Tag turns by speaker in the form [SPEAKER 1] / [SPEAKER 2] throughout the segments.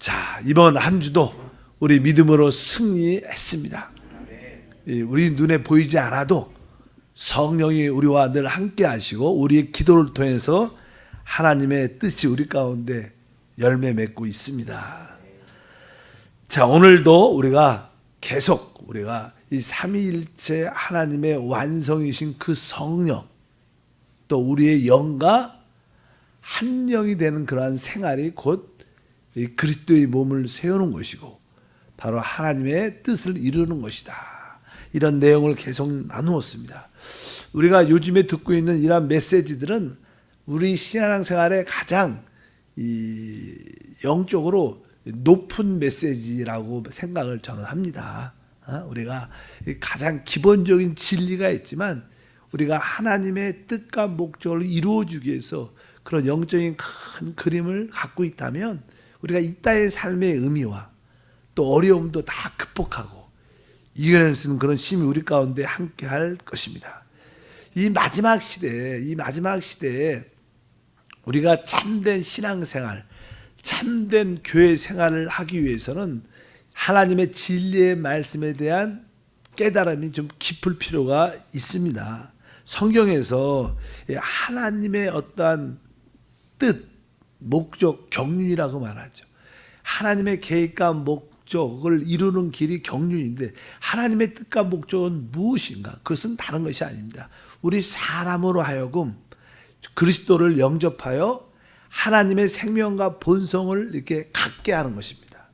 [SPEAKER 1] 자, 이번 한 주도 우리 믿음으로 승리했습니다. 우리 눈에 보이지 않아도 성령이 우리와 늘 함께 하시고 우리의 기도를 통해서 하나님의 뜻이 우리 가운데 열매 맺고 있습니다. 자, 오늘도 우리가 계속 이 삼위일체 하나님의 완성이신 그 성령, 또 우리의 영과 한 영이 되는 그러한 생활이 곧 그리스도의 몸을 세우는 것이고 바로 하나님의 뜻을 이루는 것이다. 이런 내용을 계속 나누었습니다. 우리가 요즘에 듣고 있는 이러한 메시지들은 우리 신앙생활에 가장 영적으로 높은 메시지라고 생각을 저는 합니다. 우리가 가장 기본적인 진리가 있지만 우리가 하나님의 뜻과 목적을 이루어주기 위해서 그런 영적인 큰 그림을 갖고 있다면 우리가 이 땅의 삶의 의미와 또 어려움도 다 극복하고 이겨낼 수 있는 그런 힘이 우리 가운데 함께 할 것입니다. 이 마지막 시대에 우리가 참된 신앙생활, 참된 교회 생활을 하기 위해서는 하나님의 진리의 말씀에 대한 깨달음이 좀 깊을 필요가 있습니다. 성경에서 하나님의 어떠한 뜻, 목적, 경륜이라고 말하죠. 하나님의 계획과 목적을 이루는 길이 경륜인데 하나님의 뜻과 목적은 무엇인가? 그것은 다른 것이 아닙니다. 우리 사람으로 하여금 그리스도를 영접하여 하나님의 생명과 본성을 이렇게 갖게 하는 것입니다.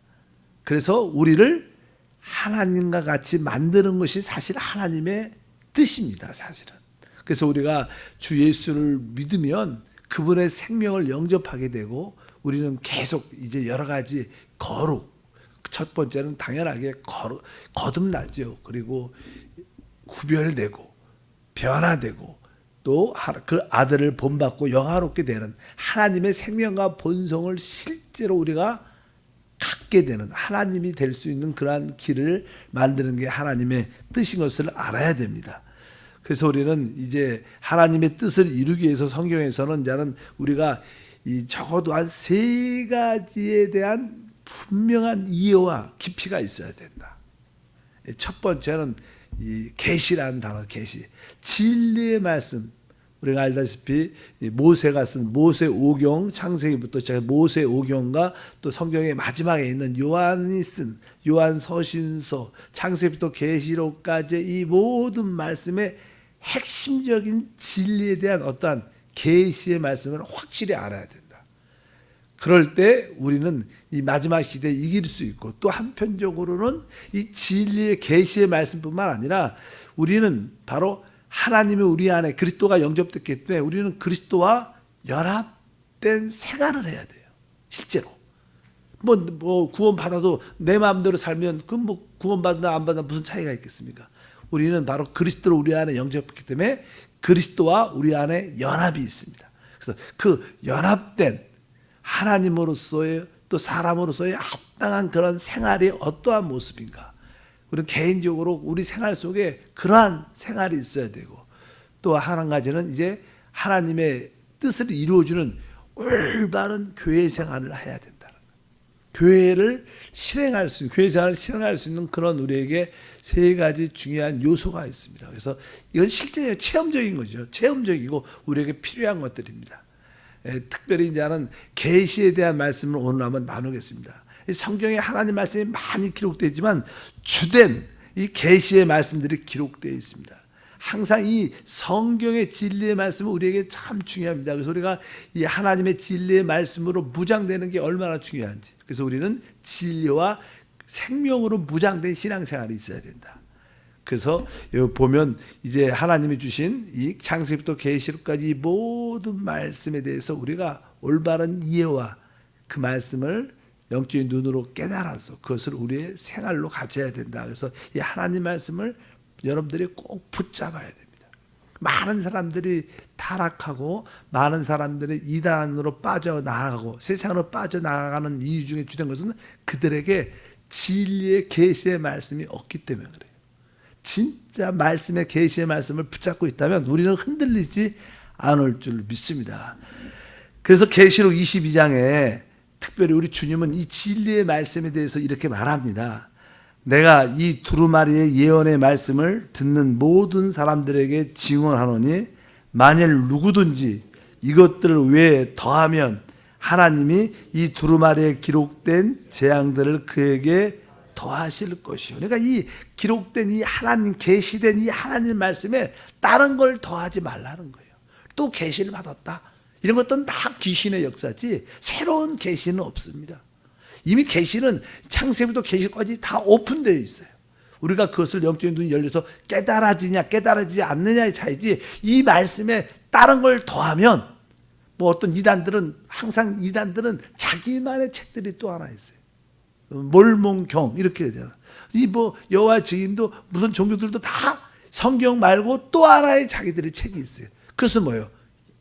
[SPEAKER 1] 그래서 우리를 하나님과 같이 만드는 것이 사실 하나님의 뜻입니다. 사실은. 그래서 우리가 주 예수를 믿으면 그분의 생명을 영접하게 되고 우리는 계속 이제 여러 가지 거룩, 첫 번째는 당연하게 거듭나죠. 그리고 구별되고 변화되고 또 그 아들을 본받고 영화롭게 되는 하나님의 생명과 본성을 실제로 우리가 갖게 되는 하나님이 될 수 있는 그러한 길을 만드는 게 하나님의 뜻인 것을 알아야 됩니다. 그래서 우리는 이제 하나님의 뜻을 이루기 위해서 성경에서는 이제는 우리가 적어도 한 3가지에 대한 분명한 이해와 깊이가 있어야 된다. 첫 번째는 이 계시라는 단어, 계시. 진리의 말씀. 우리가 알다시피 모세가 쓴 모세오경, 창세기부터 시작해 모세오경과 또 성경의 마지막에 있는 요한이 쓴 요한서신서, 창세기부터 계시록까지 이 모든 말씀의 핵심적인 진리에 대한 어떠한 계시의 말씀을 확실히 알아야 된다. 그럴 때 우리는 이 마지막 시대에 이길 수 있고 또 한편적으로는 이 진리의 계시의 말씀뿐만 아니라 우리는 바로 하나님이 우리 안에 그리스도가 영접됐기 때문에 우리는 그리스도와 연합된 생활을 해야 돼요. 실제로. 뭐 구원 받아도 내 마음대로 살면 그 뭐 구원 받으나 안 받으나 무슨 차이가 있겠습니까? 우리는 바로 그리스도를 우리 안에 영접했기 때문에 그리스도와 우리 안에 연합이 있습니다. 그래서 그 연합된 하나님으로서의 또 사람으로서의 합당한 그런 생활이 어떠한 모습인가? 우리는 개인적으로 우리 생활 속에 그러한 생활이 있어야 되고 또 한 가지는 이제 하나님의 뜻을 이루어주는 올바른 교회 생활을 해야 된다는 거예요. 교회 생활을 실행할 수 있는 그런 우리에게 3가지 중요한 요소가 있습니다. 그래서 이건 실제 체험적인 거죠. 체험적이고 우리에게 필요한 것들입니다. 특별히 이제는 계시에 대한 말씀을 오늘 한번 나누겠습니다. 성경에 하나님 말씀이 많이 기록되지만 주된 이 계시의 말씀들이 기록되어 있습니다. 항상 이 성경의 진리의 말씀은 우리에게 참 중요합니다. 그래서 우리가 이 하나님의 진리의 말씀으로 무장되는 게 얼마나 중요한지. 그래서 우리는 진리와 생명으로 무장된 신앙생활이 있어야 된다. 그래서 여기 보면 이제 하나님이 주신 이 창세기부터 계시록까지 이 모든 말씀에 대해서 우리가 올바른 이해와 그 말씀을 영적인 눈으로 깨달아서 그것을 우리의 생활로 가져야 된다. 그래서 이 하나님 말씀을 여러분들이 꼭 붙잡아야 됩니다. 많은 사람들이 타락하고 많은 사람들이 이단으로 빠져나가고 세상으로 빠져나가는 이유 중에 주된 것은 그들에게 진리의 계시의 말씀이 없기 때문에 그래요. 진짜 말씀의 계시의 말씀을 붙잡고 있다면 우리는 흔들리지 않을 줄 믿습니다. 그래서 계시록 22장에 특별히 우리 주님은 이 진리의 말씀에 대해서 이렇게 말합니다. 내가 이 두루마리의 예언의 말씀을 듣는 모든 사람들에게 증언하노니 만일 누구든지 이것들을 외에 더하면 하나님이 이 두루마리에 기록된 재앙들을 그에게 더하실 것이요. 그러니까 이 기록된 이 하나님, 계시된 이 하나님 말씀에 다른 걸 더하지 말라는 거예요. 또 계시를 받았다, 이런 것들은 다 귀신의 역사지 새로운 계시는 없습니다. 이미 계시는 창세기부터 계시까지 다 오픈되어 있어요. 우리가 그것을 영적인 눈이 열려서 깨달아지냐 깨달아지지 않느냐의 차이지, 이 말씀에 다른 걸 더하면 뭐 어떤 이단들은 항상 이단들은 자기만의 책들이 또 하나 있어요. 몰몬경 이렇게 되잖아. 이 뭐 여호와 증인도 무슨 종교들도 다 성경 말고 또 하나의 자기들의 책이 있어요. 그래서 뭐예요?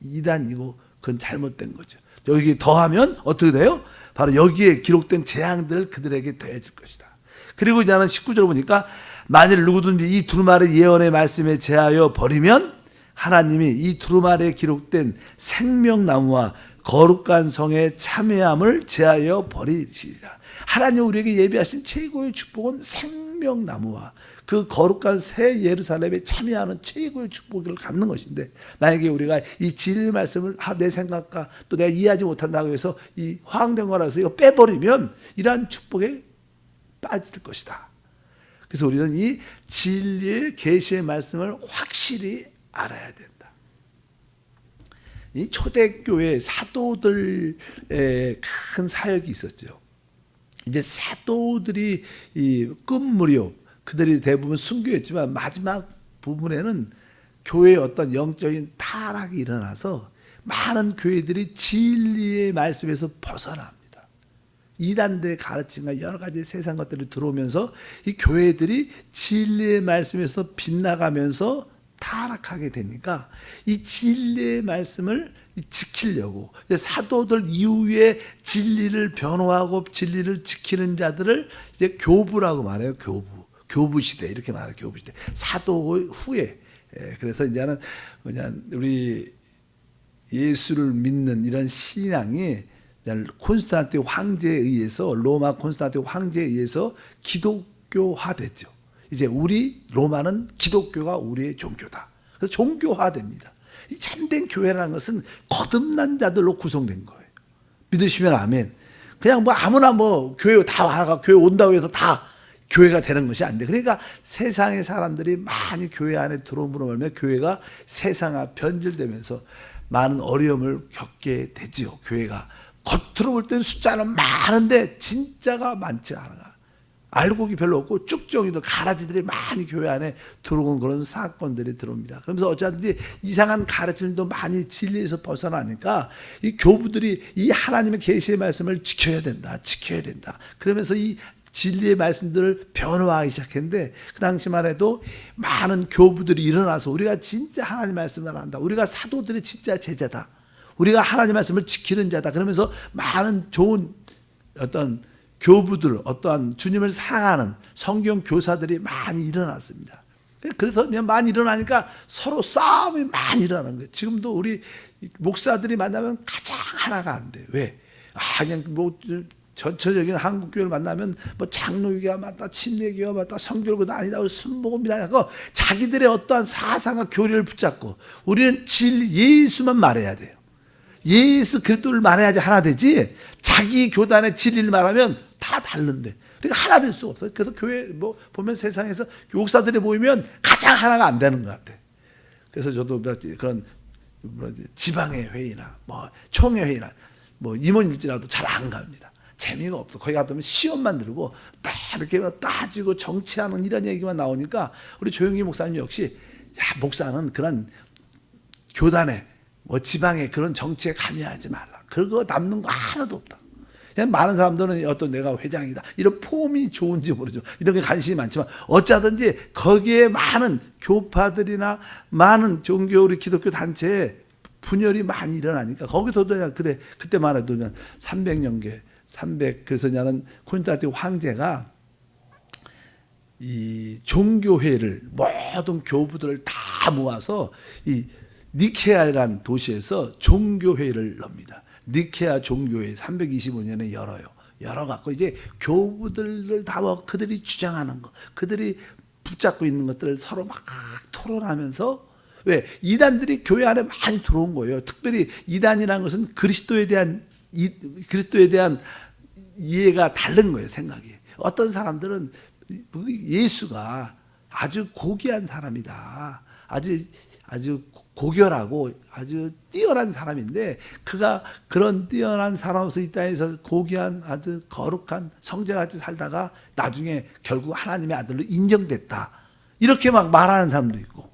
[SPEAKER 1] 이단이고 그건 잘못된 거죠. 여기 더하면 어떻게 돼요? 바로 여기에 기록된 재앙들 그들에게 더해질 것이다. 그리고 이제는 19절 보니까 만일 누구든지 이 두루마리 예언의 말씀에 제하여 버리면 하나님이 이 두루마리에 기록된 생명나무와 거룩한 성의 참여함을 제하여 버리시리라. 하나님 우리에게 예비하신 최고의 축복은 생명나무와 그 거룩한 새 예루살렘에 참여하는 최고의 축복을 갖는 것인데, 만약에 우리가 이 진리 말씀을 내 생각과 또 내가 이해하지 못한다고 해서 이 허황된 거라서 이거 빼버리면 이러한 축복에 빠질 것이다. 그래서 우리는 이 진리의 계시의 말씀을 확실히 알아야 된다. 이 초대교회 사도들의 큰 사역이 있었죠. 이제 사도들이 이 끝무렵 그들이 대부분 순교했지만 마지막 부분에는 교회의 어떤 영적인 타락이 일어나서 많은 교회들이 진리의 말씀에서 벗어납니다. 이단들의 가르침과 여러 가지 세상 것들이 들어오면서 이 교회들이 진리의 말씀에서 빗나가면서 타락하게 되니까 이 진리의 말씀을 지키려고 사도들 이후에 진리를 변호하고 진리를 지키는 자들을 이제 교부라고 말해요. 교부 시대 이렇게 말해요. 교부 시대. 사도 후에. 그래서 이제는 그냥 우리 예수를 믿는 이런 신앙이 콘스탄틴 황제에 의해서, 로마 콘스탄틴 황제에 의해서 기독교화됐죠. 이제 우리 로마는 기독교가 우리의 종교다. 그래서 종교화됩니다. 이 참된 교회라는 것은 거듭난 자들로 구성된 거예요. 믿으시면 아멘. 그냥 뭐 아무나 뭐 교회 다 와가 교회 온다고 해서 다 교회가 되는 것이 안 돼. 그러니까 세상의 사람들이 많이 교회 안에 들어옴으로 말미암아 교회가 세상화 변질되면서 많은 어려움을 겪게 되지요. 교회가 겉으로 볼 땐 숫자는 많은데 진짜가 많지 않아. 알고 보기 별로 없고 쭉정이들 가라지들이 많이 교회 안에 들어온 그런 사건들이 들어옵니다. 그러면서 어쩌든지 이상한 가르침도 많이 진리에서 벗어나니까 이 교부들이 이 하나님의 계시의 말씀을 지켜야 된다. 그러면서 이 진리의 말씀들을 변화하기 시작했는데, 그 당시만 해도 많은 교부들이 일어나서 우리가 진짜 하나님 말씀을 안다. 우리가 사도들이 진짜 제자다. 우리가 하나님 말씀을 지키는 자다. 그러면서 많은 좋은 어떤 교부들, 어떠한 주님을 사랑하는 성경 교사들이 많이 일어났습니다. 그래서 그냥 많이 일어나니까 서로 싸움이 많이 일어나는 거예요. 지금도 우리 목사들이 만나면 가장 하나가 안 돼요. 왜? 그냥 뭐 전체적인 한국 교회를 만나면 뭐 장로교가 맞다, 침례교가 맞다, 성결교가 아니다, 순복음이다 하고 자기들의 어떠한 사상과 교리를 붙잡고, 우리는 진리 예수만 말해야 돼요. 예수 그리스도를 말해야지 하나 되지, 자기 교단의 진리를 말하면 다 다른데, 그러니까 하나 될 수가 없어요. 그래서 교회 뭐 보면 세상에서 목사들이 모이면 가장 하나가 안 되는 것 같아. 그래서 저도 그런 지방의 회의나 뭐 총회 회의나 뭐 임원일지라도 잘 안 갑니다. 재미가 없어. 거기 가면 시험만 들고 딱 이렇게 따지고 정치하는 이런 얘기만 나오니까 우리 조영기 목사님 역시 목사는 그런 교단에 뭐 지방에 그런 정치에 관여하지 말라. 그거 남는 거 하나도 없다. 그냥 많은 사람들은 어떤 내가 회장이다 이런 폼이 좋은지 모르죠. 이런 게 관심이 많지만 어쩌든지 거기에 많은 교파들이나 많은 종교 우리 기독교 단체에 분열이 많이 일어나니까 거기서도 그냥 그때만 해도 그냥 300년계 300 그래서 나는 콘스탄틴 황제가 이 종교회를 모든 교부들을 다 모아서 이 니케아라는 도시에서 종교회의를 엽니다. 니케아 종교회 325년에 열어갖고 이제 교부들을 다 그들이 주장하는 거, 그들이 붙잡고 있는 것들을 서로 막 토론하면서, 왜? 이단들이 교회 안에 많이 들어온 거예요. 특별히 이단이라는 것은 그리스도에 대한 이해가 다른 거예요, 생각이. 어떤 사람들은 예수가 아주 고귀한 사람이다. 아주 고결하고 아주 뛰어난 사람인데, 그가 그런 뛰어난 사람으로서 이 땅에서 고귀한 아주 거룩한 성자같이 살다가 나중에 결국 하나님의 아들로 인정됐다. 이렇게 막 말하는 사람도 있고,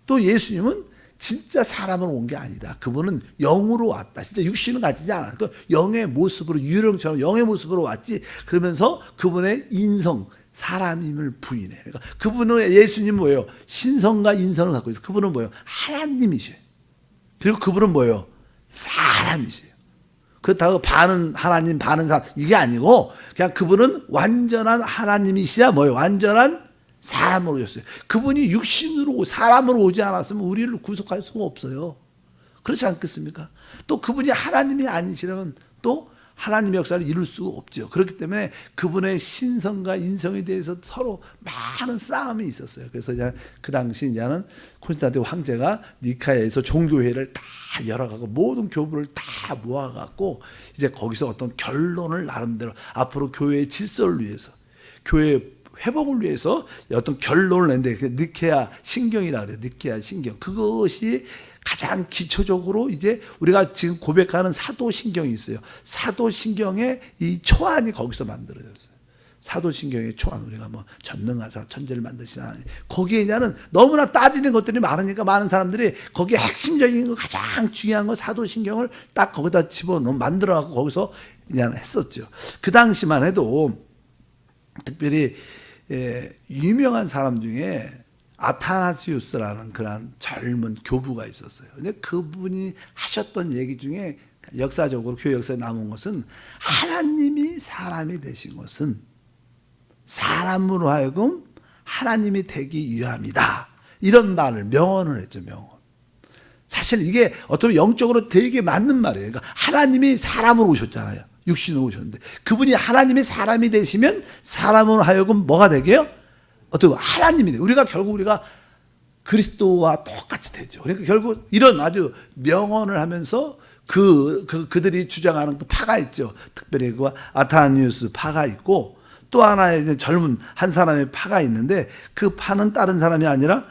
[SPEAKER 1] 또 예수님은 진짜 사람으로 온 게 아니다. 그분은 영으로 왔다. 진짜 육신은 가지지 않아. 그 영의 모습으로, 유령처럼 영의 모습으로 왔지. 그러면서 그분의 인성, 사람임을 부인해. 그러니까 그분은, 예수님은 뭐예요? 신성과 인성을 갖고 있어요. 그분은 뭐예요? 하나님이셔요. 그리고 그분은 뭐예요? 사람이세요. 그렇다고 반은 하나님, 반은 사람, 이게 아니고 그냥 그분은 완전한 하나님이시야 뭐예요? 완전한 사람으로 오셨어요. 그분이 육신으로, 사람으로 오지 않았으면 우리를 구속할 수가 없어요. 그렇지 않겠습니까? 또 그분이 하나님이 아니시라면 또 하나님의 역사를 이룰 수가 없죠. 그렇기 때문에 그분의 신성과 인성에 대해서 서로 많은 싸움이 있었어요. 그래서 이제 그 당시 이제는 콘스탄티노 황제가 니카야에서 종교회를 다 열어가고 모든 교부를 다 모아갖고 이제 거기서 어떤 결론을 나름대로 앞으로 교회의 질서를 위해서, 교회 회복을 위해서 어떤 결론을 냈는데, 니케아 신경이라 그래요. 니케아 신경. 그것이 가장 기초적으로 이제 우리가 지금 고백하는 사도신경이 있어요. 사도신경의 이 초안이 거기서 만들어졌어요. 사도신경의 초안, 우리가 뭐 전능하사 천재를 만드신 하나님, 거기에 있냐는 너무나 따지는 것들이 많으니까 많은 사람들이 거기에 핵심적인 거, 가장 중요한 거 사도신경을 딱 거기다 집어넣어 만들어갖고 거기서 그냥 했었죠. 그 당시만 해도 특별히 유명한 사람 중에 아타나시우스라는 그런 젊은 교부가 있었어요. 근데 그분이 하셨던 얘기 중에 역사적으로 교회 역사에 남은 것은, 하나님이 사람이 되신 것은 사람으로 하여금 하나님이 되기 위함이다. 이런 말을 명언을 했죠, 명언. 사실 이게 어떻게 영적으로 되게 맞는 말이에요. 그러니까 하나님이 사람으로 오셨잖아요. 육신으로 오셨는데, 그분이 하나님이 사람이 되시면 사람으로 하여금 뭐가 되게요? 어떻게 하나님이 돼요. 결국 우리가 그리스도와 똑같이 되죠. 그러니까 결국 이런 아주 명언을 하면서 그들이 주장하는 그 파가 있죠. 특별히 그 아타니우스 파가 있고, 또 하나의 젊은 한 사람의 파가 있는데, 그 파는 다른 사람이 아니라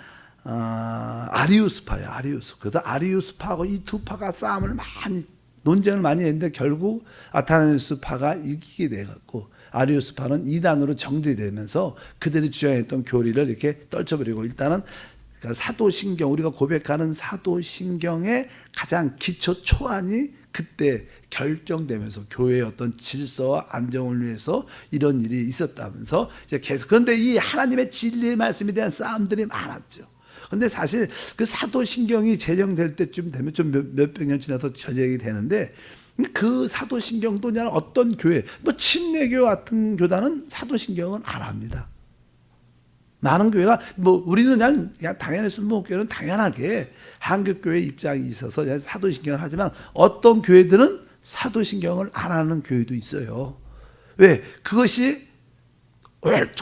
[SPEAKER 1] 아리우스파예요. 아리우스. 그래서 아리우스파하고 이 두 파가 싸움을 많이, 논쟁을 많이 했는데 결국 아타나시우스 파가 이기게 돼갖고 아리우스 파는 이단으로 정리되면서 그들이 주장했던 교리를 이렇게 떨쳐버리고, 일단은 사도신경, 우리가 고백하는 사도신경의 가장 기초 초안이 그때 결정되면서 교회의 어떤 질서와 안정을 위해서 이런 일이 있었다면서 이제 계속, 그런데 이 하나님의 진리의 말씀에 대한 싸움들이 많았죠. 근데 사실 그 사도신경이 제정될 때쯤 되면 좀 몇백 년 지나서 저작이 되는데, 그 사도신경도 그냥 어떤 교회, 뭐 침례교 같은 교단은 사도신경은 안 합니다. 많은 교회가, 뭐 우리는 그냥 당연히 순복음교회는 당연하게 한국교회 입장이 있어서 사도신경을 하지만, 어떤 교회들은 사도신경을 안 하는 교회도 있어요. 왜? 그것이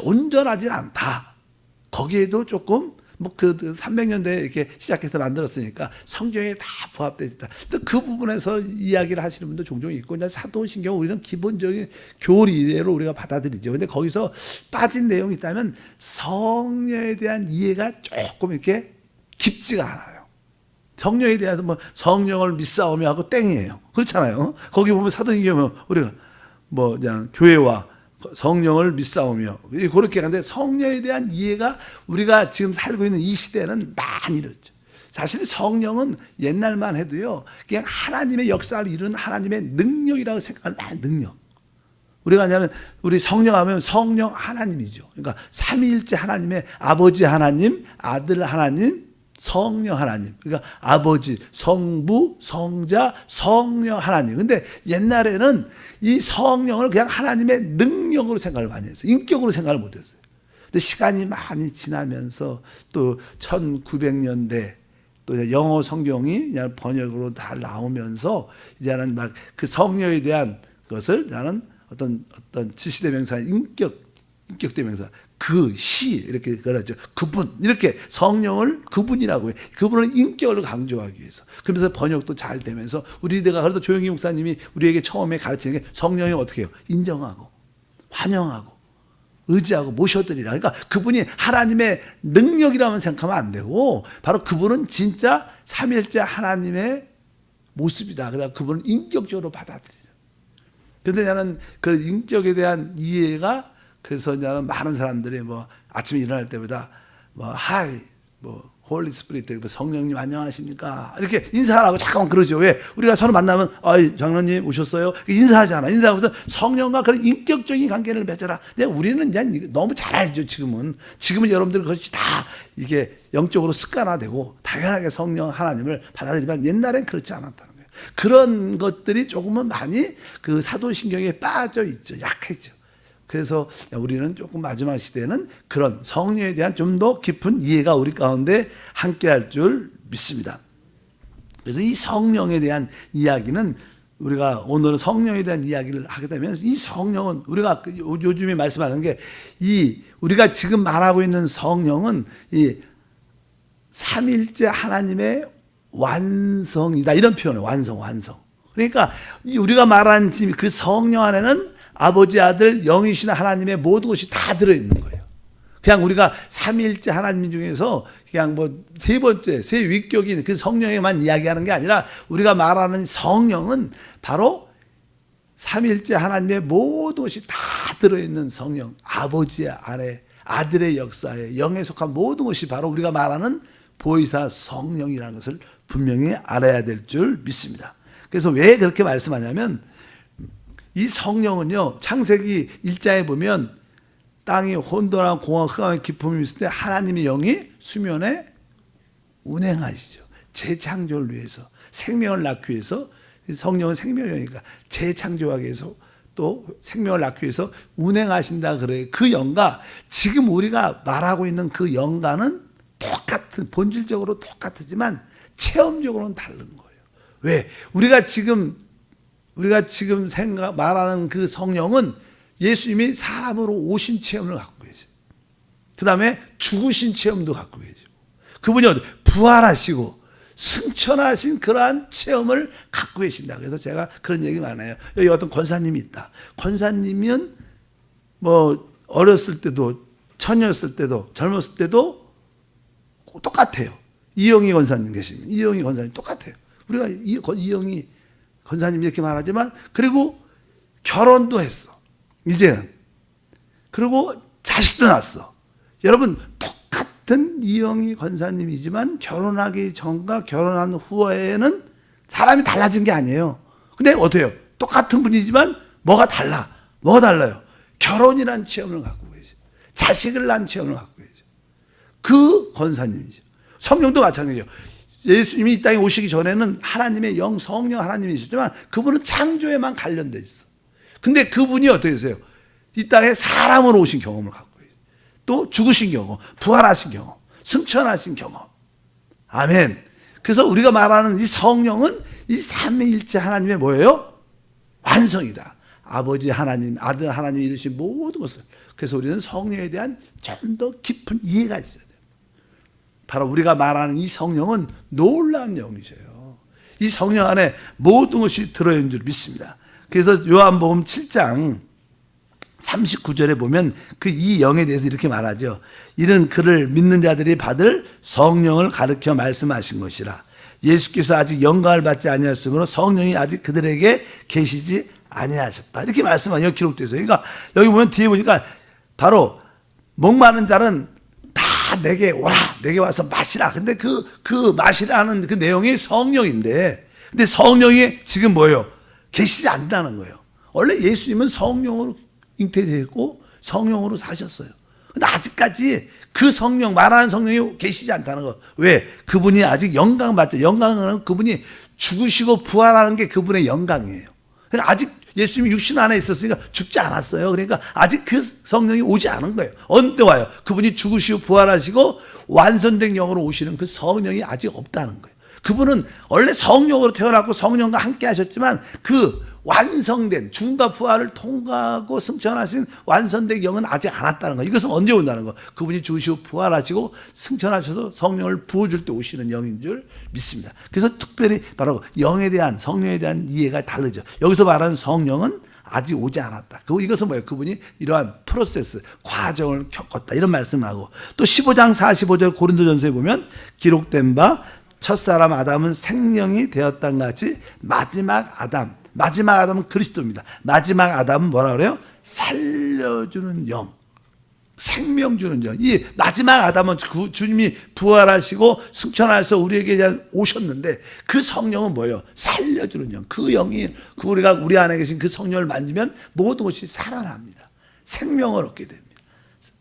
[SPEAKER 1] 온전하지 않다. 거기에도 조금 뭐 그 300년대에 이렇게 시작해서 만들었으니까 성경에 다 부합되어 있다. 또 그 부분에서 이야기를 하시는 분도 종종 있고, 이제 사도신경 우리는 기본적인 교리대로 우리가 받아들이죠. 근데 거기서 빠진 내용이 있다면 성령에 대한 이해가 조금 이렇게 깊지가 않아요. 성령에 대해서 뭐 성령을 믿사오며 하고 땡이에요. 그렇잖아요. 거기 보면 사도신경은 우리가 뭐 그냥 교회와 성령을 믿사오며 그렇게 하는데, 성령에 대한 이해가 우리가 지금 살고 있는 이 시대는 많이 이렇죠. 사실 성령은 옛날만 해도요, 그냥 하나님의 역사를 이루는 하나님의 능력이라고 생각하는, 능력. 우리가 아냐면 우리 성령 하면 성령 하나님이죠. 그러니까 삼위일체 하나님의 아버지 하나님, 아들 하나님, 성령 하나님. 그러니까 아버지, 성부, 성자, 성령 하나님. 근데 옛날에는 이 성령을 그냥 하나님의 능력으로 생각을 많이 했어요. 인격으로 생각을 못 했어요. 근데 시간이 많이 지나면서 또 1900년대 또 영어 성경이 그냥 번역으로 다 나오면서 이제는 막 그 성령에 대한 것을 나는 어떤 지시대명사, 인격대명사, 그 시 이렇게 그러죠. 그분 이렇게 성령을 그분이라고 해. 그분은 인격을 강조하기 위해서. 그러면서 번역도 잘 되면서 우리가 그래도 조영기 목사님이 우리에게 처음에 가르치는 게 성령이 어떻게 해요? 인정하고 환영하고 의지하고 모셔드리라. 그러니까 그분이 하나님의 능력이라면 생각하면 안 되고 바로 그분은 진짜 삼위일체 하나님의 모습이다. 그래서 그분은 인격적으로 받아들이라. 그런데 나는 그 인격에 대한 이해가 그래서 나는 많은 사람들이 뭐 아침에 일어날 때보다 뭐 하이 뭐 홀리 스피릿 성령님 안녕하십니까 이렇게 인사하라고 잠깐만 그러죠. 왜? 우리가 서로 만나면 장로님 오셨어요? 인사하잖아. 인사하면서 성령과 그런 인격적인 관계를 맺어라. 근데 우리는 그냥 너무 잘 알죠. 지금은 여러분들 그것이 다 이게 영적으로 습관화되고 당연하게 성령 하나님을 받아들이지만 옛날엔 그렇지 않았다는 거예요. 그런 것들이 조금은 많이 그 사도신경에 빠져 있죠. 약해져. 그래서 우리는 조금 마지막 시대에는 그런 성령에 대한 좀 더 깊은 이해가 우리 가운데 함께할 줄 믿습니다. 그래서 이 성령에 대한 이야기는 우리가 오늘은 성령에 대한 이야기를 하게 되면 이 성령은 우리가 요즘에 말씀하는 게 이 우리가 지금 말하고 있는 성령은 이 삼일째 하나님의 완성이다 이런 표현을 완성. 그러니까 우리가 말하는 지금 그 성령 안에는 아버지, 아들, 영이신 하나님의 모든 것이 다 들어있는 거예요. 그냥 우리가 삼위일체 하나님 중에서 그냥 뭐 세 번째, 세 위격인 그 성령에만 이야기하는 게 아니라 우리가 말하는 성령은 바로 삼위일체 하나님의 모든 것이 다 들어있는 성령, 아버지 안에 아들의 역사에 영에 속한 모든 것이 바로 우리가 말하는 보혜사 성령이라는 것을 분명히 알아야 될 줄 믿습니다. 그래서 왜 그렇게 말씀하냐면 이 성령은요, 창세기 1장에 보면 땅이 혼돈하고 공허한 흑암의 깊음이 있을 때 하나님의 영이 수면에 운행하시죠. 재창조를 위해서, 생명을 낳기 위해서, 성령은 생명이니까 재창조하기 위해서 또 생명을 낳기 위해서 운행하신다 그래요. 그 영과 지금 우리가 말하고 있는 그 영과는 똑같은, 본질적으로 똑같지만 체험적으로는 다른 거예요. 왜? 우리가 지금 말하는 그 성령은 예수님이 사람으로 오신 체험을 갖고 계세요. 그 다음에 죽으신 체험도 갖고 계시고, 그분이 부활하시고 승천하신 그러한 체험을 갖고 계신다. 그래서 제가 그런 얘기 많아요. 여기 어떤 권사님이 있다. 권사님은 뭐 어렸을 때도, 처녀였을 때도, 젊었을 때도 똑같아요. 이영희 권사님 계십니다. 이영희 권사님 똑같아요. 우리가 이영희 권사님 이렇게 말하지만, 그리고 결혼도 했어. 이제는. 그리고 자식도 낳았어. 여러분, 똑같은 이영희 권사님이지만 결혼하기 전과 결혼한 후에는 사람이 달라진 게 아니에요. 근데 어때요? 똑같은 분이지만 뭐가 달라? 뭐가 달라요? 결혼이란 체험을 갖고 계죠. 자식을 낳은 체험을 갖고 계죠. 그 권사님이죠. 성령도 마찬가지예요. 예수님이 이 땅에 오시기 전에는 하나님의 영, 성령 하나님이셨지만 그분은 창조에만 관련돼 있어. 근데 그분이 어떻게 되세요? 이 땅에 사람으로 오신 경험을 갖고 있어요. 또 죽으신 경험, 부활하신 경험, 승천하신 경험. 아멘. 그래서 우리가 말하는 이 성령은 이 삼위일체 하나님의 뭐예요? 완성이다. 아버지 하나님, 아들 하나님이 이루신 모든 것을. 그래서 우리는 성령에 대한 좀 더 깊은 이해가 있어야 돼요. 바로 우리가 말하는 이 성령은 놀라운 영이셔요. 이 성령 안에 모든 것이 들어있는 줄 믿습니다. 그래서 요한복음 7장 39절에 보면 그 이 영에 대해서 이렇게 말하죠. 이는 그를 믿는 자들이 받을 성령을 가르쳐 말씀하신 것이라. 예수께서 아직 영광을 받지 아니하였으므로 성령이 아직 그들에게 계시지 아니하셨다. 이렇게 말씀하여 기록되어 있어요. 그러니까 여기 보면 뒤에 보니까 바로 목마른 자는 다 내게 오라, 내게 와서 마시라. 근데 그 마시라는 그 내용이 성령인데, 근데 성령이 지금 뭐예요? 계시지 않는다는 거예요. 원래 예수님은 성령으로 잉태되었고 성령으로 사셨어요. 근데 아직까지 그 성령, 말하는 성령이 계시지 않다는 거. 왜? 그분이 아직 영광 받죠. 영광은 그분이 죽으시고 부활하는 게 그분의 영광이에요. 그러니까 아직 예수님이 육신 안에 있었으니까 죽지 않았어요. 그러니까 아직 그 성령이 오지 않은 거예요. 언제 와요? 그분이 죽으시고 부활하시고 완성된 영으로 오시는 그 성령이 아직 없다는 거예요. 그분은 원래 성령으로 태어났고 성령과 함께 하셨지만 그 완성된 죽음과 부활을 통과하고 승천하신 완성된 영은 아직 안 왔다는 거예요. 이것은 언제 온다는 거예요? 그분이 죽으시고 부활하시고 승천하셔서 성령을 부어줄 때 오시는 영인 줄 믿습니다. 그래서 특별히 바로 영에 대한 성령에 대한 이해가 다르죠. 여기서 말하는 성령은 아직 오지 않았다. 이것은 뭐예요? 그분이 이러한 프로세스, 과정을 겪었다. 이런 말씀하고 또 15장 45절 고린도전서에 보면 기록된 바 첫사람 아담은 생명이 되었던 같이 마지막 아담은 그리스도입니다. 마지막 아담은 뭐라 그래요? 살려주는 영, 생명 주는 영. 이 마지막 아담은 주님이 부활하시고 승천하셔서 우리에게 오셨는데 그 성령은 뭐예요? 살려주는 영. 그 영이 우리가 우리 안에 계신 그 성령을 만지면 모든 것이 살아납니다. 생명을 얻게 됩니다.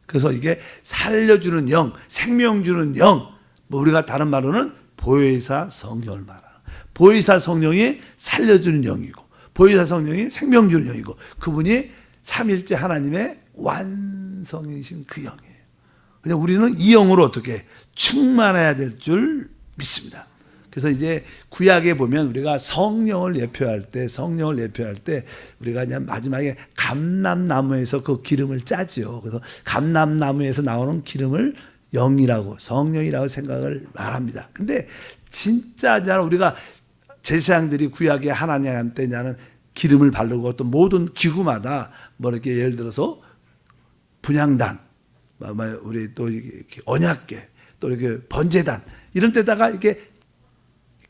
[SPEAKER 1] 그래서 이게 살려주는 영, 생명 주는 영. 뭐 우리가 다른 말로는 보혜사 성령을 말하는. 보혜사 성령이 살려주는 영이고 보혜사 성령이 생명 주는 영이고 그분이 삼일째 하나님의 완성이신 그 영이에요. 그냥 우리는 이 영으로 어떻게 충만해야 될 줄 믿습니다. 그래서 이제 구약에 보면 우리가 성령을 예표할 때 우리가 그냥 마지막에 감람나무에서 그 기름을 짜지요. 그래서 감람나무에서 나오는 기름을 영이라고 성령이라고 생각을 말합니다. 근데 진짜 우리가 제사장들이 구약의 하나님한테 나는 기름을 바르고 또 모든 기구마다 뭐 이렇게 예를 들어서 분향단, 우리 또 이렇게 언약궤, 또 이렇게 번제단 이런 데다가 이렇게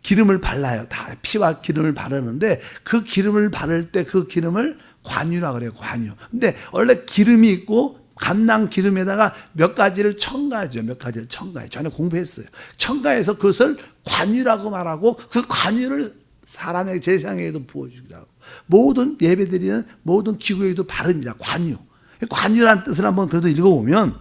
[SPEAKER 1] 기름을 발라요. 다 피와 기름을 바르는데 그 기름을 바를 때 그 기름을 관유라 그래요. 관유. 근데 원래 기름이 있고 감람 기름에다가 몇 가지를 첨가하죠. 전에 공부했어요. 첨가해서 그것을 관유라고 말하고 그 관유를 사람의 제사장에게도 부어주기도 하고 모든 예배드리는 모든 기구에도 바릅니다. 관유. 관유라는 뜻을 한번 그래도 읽어보면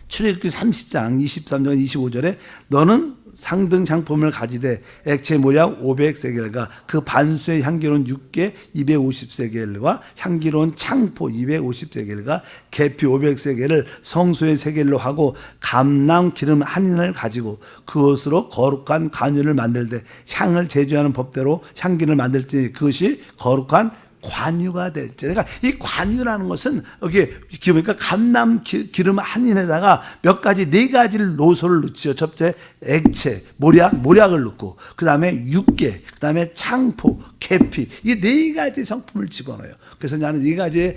[SPEAKER 1] 출애굽기 30장 23절 25절에 너는 상등 장품을 가지되 액체 모략 500세겔과 그 반수의 향기로운 6개 250세겔과 향기로운 창포 250세겔과 계피 500세겔을 성소의 세겔로 하고 감람 기름 한 인을 가지고 그것으로 거룩한 관유를 만들되 향을 제조하는 법대로 향기를 만들지 그것이 거룩한 관유가 될지. 그러니까 이 관유라는 것은 여기 보니까 감람 기름 한 인에다가 몇 가지 네 가지를 노소를 넣지요. 첫째 액체 모략을 넣고 그 다음에 육개, 그 다음에 창포, 계피 이 네 가지 성품을 집어넣어요. 그래서 나는 네 가지의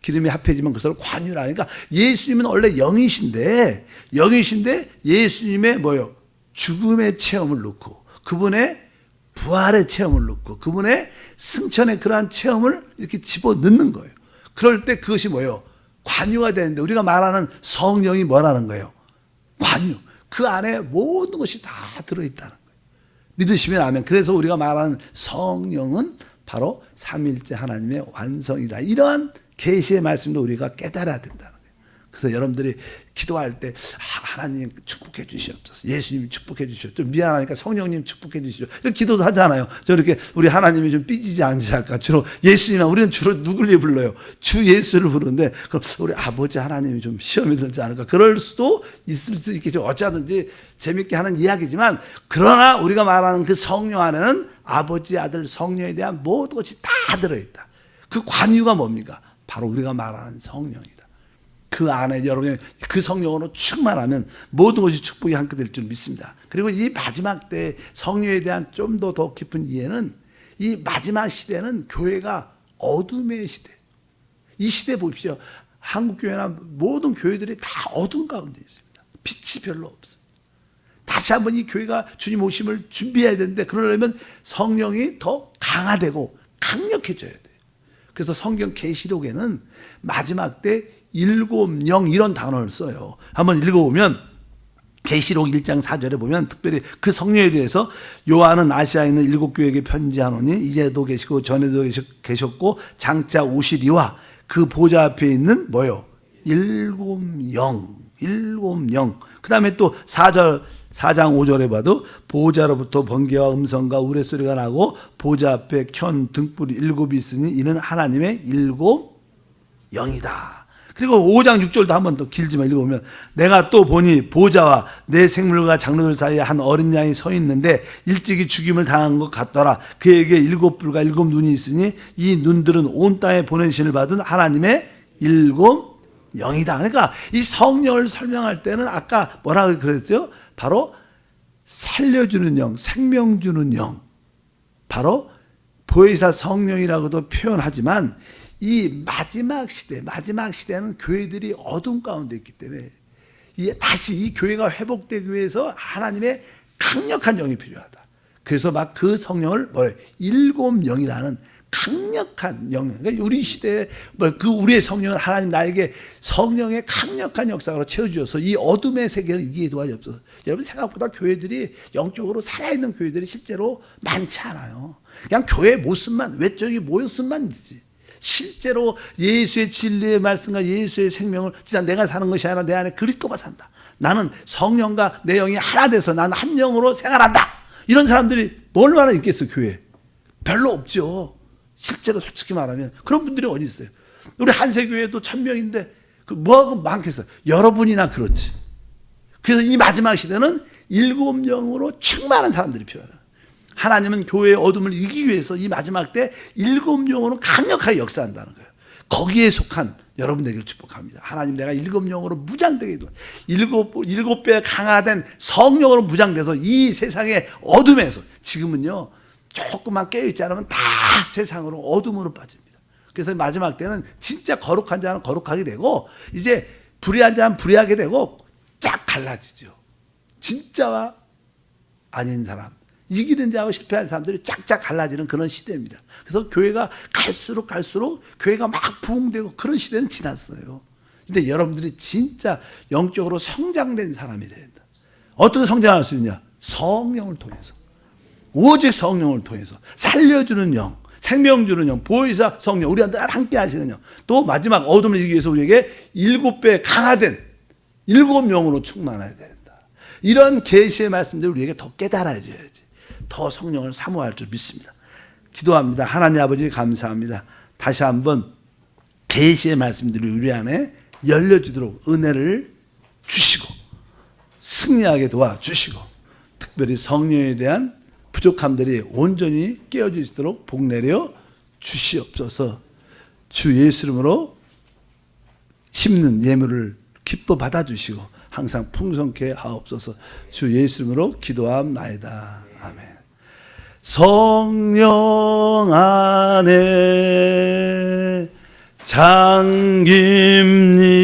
[SPEAKER 1] 기름이 합해지면 그것을 관유라. 그러니까 예수님은 원래 영이신데 예수님의 뭐요? 죽음의 체험을 넣고 그분의 부활의 체험을 넣고 그분의 승천의 그러한 체험을 이렇게 집어넣는 거예요. 그럴 때 그것이 뭐예요? 관유가 되는데 우리가 말하는 성령이 뭐라는 거예요? 관유. 그 안에 모든 것이 다 들어있다는 거예요. 믿으시면 아멘. 그래서 우리가 말하는 성령은 바로 삼일째 하나님의 완성이다. 이러한 계시의 말씀도 우리가 깨달아야 된다는 거예요. 그래서 여러분들이 기도할 때 하나님 축복해 주시옵소서. 예수님 축복해 주시옵소서. 좀 미안하니까 성령님 축복해 주시오. 이렇게 기도도 하잖아요. 저렇게 우리 하나님이 좀 삐지지 않으실까. 주로 예수님, 우리는 주로 누굴 불러요? 주 예수를 부르는데 그럼 우리 아버지 하나님이 좀 시험이 들지 않을까. 그럴 수도 있을 수 있겠죠. 어쩌든지 재밌게 하는 이야기지만 그러나 우리가 말하는 그 성령 안에는 아버지, 아들, 성령에 대한 모든 것이 다 들어있다. 그 관유가 뭡니까? 바로 우리가 말하는 성령이다. 그 안에 여러분이 그 성령으로 충만하면 모든 것이 축복이 함께 될 줄 믿습니다. 그리고 이 마지막 때 성령에 대한 좀 더 깊은 이해는 이 마지막 시대는 교회가 어둠의 시대. 이 시대 보십시오. 한국 교회나 모든 교회들이 다 어둠 가운데 있습니다. 빛이 별로 없어요. 다시 한번 이 교회가 주님 오심을 준비해야 되는데 그러려면 성령이 더 강화되고 강력해져야 돼요. 그래서 성경 계시록에는 마지막 때 일곱 영 이런 단어를 써요. 한번 읽어보면 계시록 1장 4절에 보면 특별히 그 성령에 대해서 요한은 아시아에 있는 일곱 교회에게 편지하노니 이제도 계시고 전에도 계셨고 장차 오시리와 그 보좌 앞에 있는 뭐요? 일곱 영. 그 다음에 또 4절 4장 5절에 봐도 보호자로부터 번개와 음성과 우레소리가 나고 보호자 앞에 켠 등불이 7이 있으니 이는 하나님의 7 영이다. 그리고 5장 6절도 한 번 더 길지만 읽어보면 내가 또 보니 보호자와 내 생물과 장로들 사이에 한 어린 양이 서 있는데 일찍이 죽임을 당한 것 같더라. 그에게 7뿔과 7눈이 있으니 이 눈들은 온 땅에 보내신을 받은 하나님의 7 영이다. 그러니까 이 성령을 설명할 때는 아까 뭐라고 그랬어요? 바로 살려주는 영, 생명 주는 영, 바로 보혜사 성령이라고도 표현하지만 이 마지막 시대는 교회들이 어둠 가운데 있기 때문에 다시 이 교회가 회복되기 위해서 하나님의 강력한 영이 필요하다. 그래서 막 그 성령을 뭐예요? 7 영이라는 강력한 영역. 그러니까 우리 시대에 그 우리의 성령은 하나님 나에게 성령의 강력한 역사로 채워주셔서 이 어둠의 세계를 이기게 도와주옵소서. 여러분 생각보다 교회들이 영적으로 살아있는 교회들이 실제로 많지 않아요. 그냥 교회 모습만 외적인 모습만 있지. 실제로 예수의 진리의 말씀과 예수의 생명을 진짜 내가 사는 것이 아니라 내 안에 그리스도가 산다. 나는 성령과 내 영이 하나 돼서 나는 한 영으로 생활한다. 이런 사람들이 얼마나 있겠어 교회에? 별로 없죠. 실제로 솔직히 말하면 그런 분들이 어디 있어요? 우리 한세교회도 1000명인데 그 뭐가 많겠어요? 여러분이나 그렇지. 그래서 이 마지막 시대는 7 영으로 충만한 사람들이 필요하다. 하나님은 교회의 어둠을 이기기 위해서 이 마지막 때 7 영으로 강력하게 역사한다는 거예요. 거기에 속한 여러분 되기를 축복합니다. 하나님 내가 7 영으로 무장되게 도와. 7배 강화된 성령으로 무장돼서 이 세상의 어둠에서 지금은요 조금만 깨어있지 않으면 다 세상으로 어둠으로 빠집니다. 그래서 마지막 때는 진짜 거룩한 자는 거룩하게 되고 이제 불의한 자는 불의하게 되고 쫙 갈라지죠. 진짜와 아닌 사람, 이기는 자하고 실패한 사람들이 쫙쫙 갈라지는 그런 시대입니다. 그래서 교회가 갈수록 교회가 막 부흥되고 그런 시대는 지났어요. 근데 여러분들이 진짜 영적으로 성장된 사람이 돼야 된다. 어떻게 성장할 수 있냐? 성령을 통해서. 오직 성령을 통해서 살려주는 영, 생명 주는 영, 보혜사 성령, 우리와 늘 함께 하시는 영, 또 마지막 어둠을 이기기 위해서 우리에게 7배 강화된 7 영으로 충만해야 된다. 이런 계시의 말씀들을 우리에게 더 깨달아 줘야지. 더 성령을 사모할 줄 믿습니다. 기도합니다. 하나님 아버지 감사합니다. 다시 한번 계시의 말씀들이 우리 안에 열려지도록 은혜를 주시고 승리하게 도와주시고 특별히 성령에 대한 부족함들이 온전히 깨어질 수 있도록 복 내려 주시옵소서. 주 예수 이름으로 힘든 예물을 기뻐 받아주시고 항상 풍성케 하옵소서. 주 예수 이름으로 기도함나이다. 아멘. 성령 안에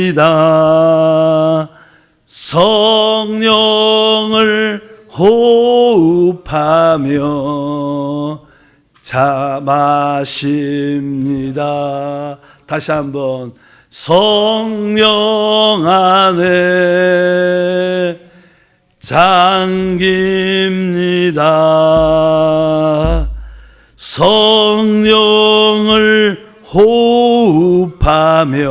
[SPEAKER 1] 잠깁니다. 성령을 호흡하며 자 마십니다. 다시 한번 성령 안에 잠깁니다. 성령을 호흡하며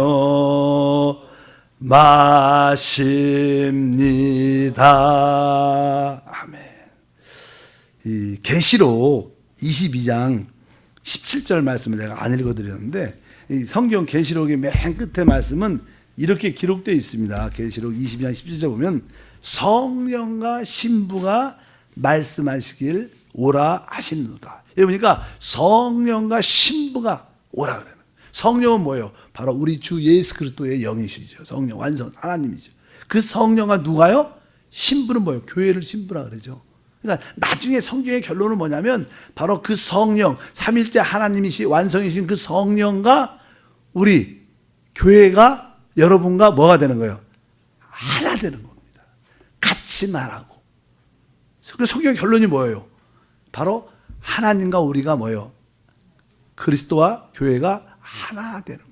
[SPEAKER 1] 마십니다. 아멘. 이 계시록 22장 17절 말씀을 내가 안 읽어드렸는데 이 성경 계시록의 맨 끝에 말씀은 이렇게 기록되어 있습니다. 계시록 22장 17절 보면 성령과 신부가 말씀하시길 오라 하시는도다. 그러니까 성령과 신부가 오라 그래요. 성령은 뭐예요? 바로 우리 주 예수 그리스도의 영이시죠. 성령 완성 하나님이죠. 그 성령과 누가요? 신부는 뭐예요? 교회를 신부라 그러죠. 그러니까 나중에 성경의 결론은 뭐냐면 바로 그 성령 삼일째 하나님이시 완성이신 그 성령과 우리 교회가 여러분과 뭐가 되는 거예요? 하나 되는 겁니다. 같이 말하고. 그 성경의 결론이 뭐예요? 바로 하나님과 우리가 뭐예요? 그리스도와 교회가 하나 되는 거예요.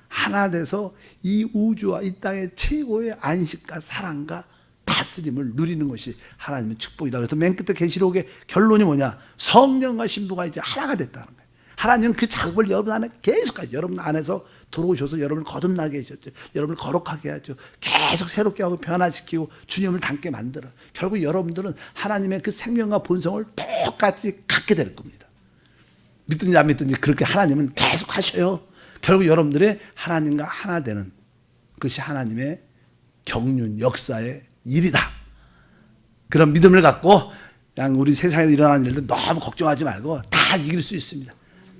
[SPEAKER 1] 하나 돼서 이 우주와 이 땅의 최고의 안식과 사랑과 다스림을 누리는 것이 하나님의 축복이다. 그래서 맨 끝에 계시록의 결론이 뭐냐? 성령과 신부가 이제 하나가 됐다는 거예요. 하나님은 그 작업을 여러분 안에 계속하죠. 여러분 안에서 들어오셔서 여러분을 거듭나게 하셨죠. 여러분을 거룩하게 하죠. 계속 새롭게 하고 변화시키고 주님을 닮게 만들어. 결국 여러분들은 하나님의 그 생명과 본성을 똑같이 갖게 될 겁니다. 믿든지 안 믿든지 그렇게 하나님은 계속 하셔요. 결국 여러분들의 하나님과 하나 되는 그것이 하나님의 경륜 역사의 일이다. 그런 믿음을 갖고 그냥 우리 세상에 일어나는 일들 너무 걱정하지 말고 다 이길 수 있습니다.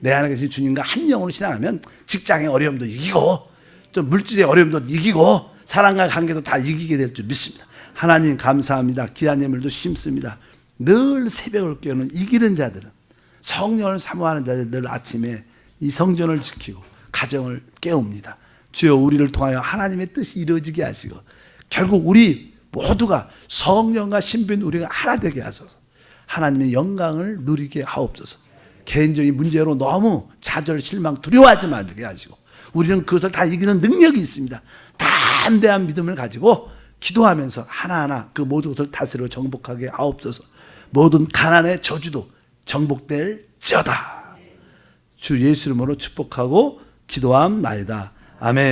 [SPEAKER 1] 내 안에 계신 주님과 한 영으로 신앙하면 직장의 어려움도 이기고 좀 물질의 어려움도 이기고 사랑과 관계도 다 이기게 될 줄 믿습니다. 하나님 감사합니다. 귀한 예물도 심습니다. 늘 새벽을 깨우는 이기는 자들은 성령을 사모하는 자들 늘 아침에 이 성전을 지키고 가정을 깨웁니다. 주여 우리를 통하여 하나님의 뜻이 이루어지게 하시고 결국 우리 모두가 성령과 신비는 우리가 하나 되게 하소서. 하나님의 영광을 누리게 하옵소서. 개인적인 문제로 너무 좌절, 실망, 두려워하지 말게 하시고 우리는 그것을 다 이기는 능력이 있습니다. 담대한 믿음을 가지고 기도하면서 하나하나 그 모든 것을 다스려 정복하게 하옵소서. 모든 가난의 저주도 정복될지어다. 주 예수 이름으로 축복하고 기도함나이다. 아멘.